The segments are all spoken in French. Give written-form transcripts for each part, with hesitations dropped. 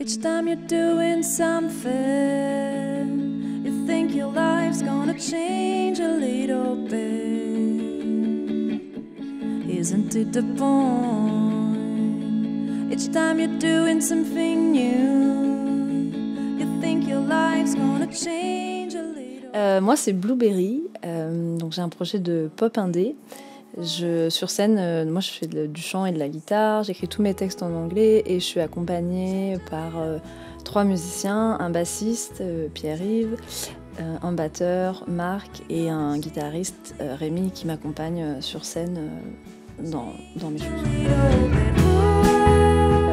Each time you're doing something, you think your life's gonna change a little bit. Isn't it the point? Each time you're doing something new, you think your life's gonna change a little. Moi, c'est Blueberry. Donc j'ai un projet de pop indé. Sur scène, moi je fais du chant et de la guitare, j'écris tous mes textes en anglais et je suis accompagnée par 3 musiciens, un bassiste, Pierre-Yves, un batteur, Marc, et un guitariste, Rémi, qui m'accompagne sur scène dans mes chansons.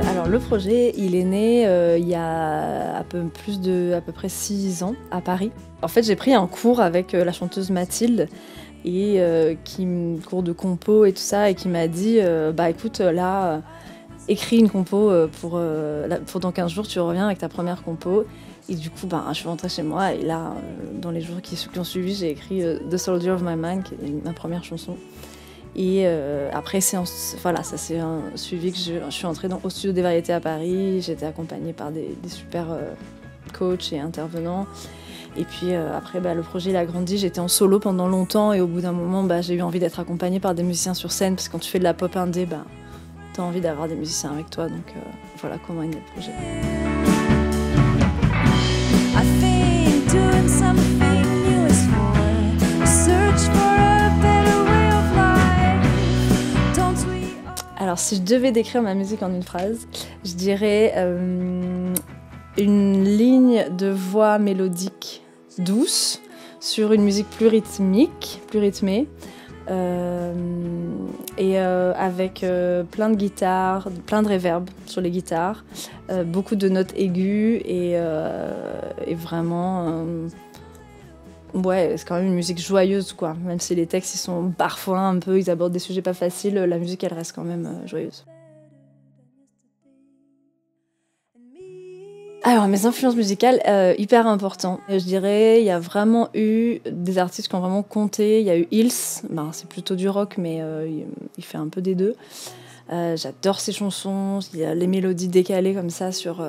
Alors le projet, il est né il y a à peu près 6 ans à Paris. En fait, j'ai pris un cours avec la chanteuse Mathilde, et cours de compo et tout ça, et qui m'a dit bah écoute, là écris une compo pour dans 15 jours tu reviens avec ta première compo. Et du coup je suis rentrée chez moi, et là dans les jours qui ont suivi, j'ai écrit The Soldier of My Mind, qui est ma première chanson. Et après voilà, ça s'est suivi que je suis entrée au studio des variétés à Paris. J'étais accompagnée par des super coachs et intervenants. Et puis après, le projet il a grandi, j'étais en solo pendant longtemps, et au bout d'un moment, j'ai eu envie d'être accompagnée par des musiciens sur scène, parce que quand tu fais de la pop indé, t'as envie d'avoir des musiciens avec toi, donc voilà comment est né le projet. Alors si je devais décrire ma musique en une phrase, je dirais une ligne de voix mélodique douce sur une musique plus rythmée, et avec plein de guitares, plein de reverb sur les guitares, beaucoup de notes aiguës, et vraiment ouais, c'est quand même une musique joyeuse, quoi. Même si les textes ils sont parfois ils abordent des sujets pas faciles, la musique elle reste quand même joyeuse. Alors, mes influences musicales, hyper importantes. Je dirais, il y a vraiment eu des artistes qui ont vraiment compté. Il y a eu Hills, c'est plutôt du rock, mais il fait un peu des deux. J'adore ses chansons, il y a les mélodies décalées comme ça, sur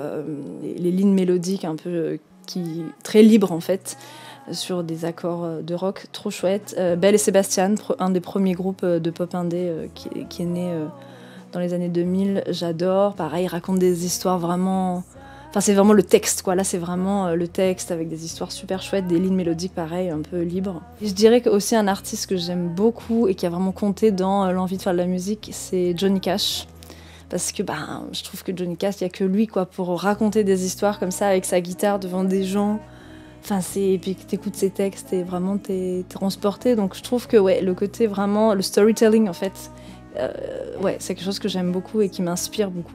les lignes mélodiques un peu très libres en fait, sur des accords de rock, trop chouette. Belle et Sébastien, un des premiers groupes de pop indé qui est né dans les années 2000, j'adore. Pareil, il raconte des histoires vraiment... Enfin, c'est vraiment le texte, quoi. Là, c'est vraiment le texte avec des histoires super chouettes, des lignes mélodiques, pareil, un peu libres. Et je dirais que aussi un artiste que j'aime beaucoup et qui a vraiment compté dans l'envie de faire de la musique, c'est Johnny Cash. Parce que je trouve que Johnny Cash, il n'y a que lui, quoi, pour raconter des histoires comme ça avec sa guitare devant des gens. Enfin, et puis que t'écoutes ses textes et vraiment t'es transporté. Donc je trouve que ouais, le côté vraiment, le storytelling en fait, ouais, c'est quelque chose que j'aime beaucoup et qui m'inspire beaucoup.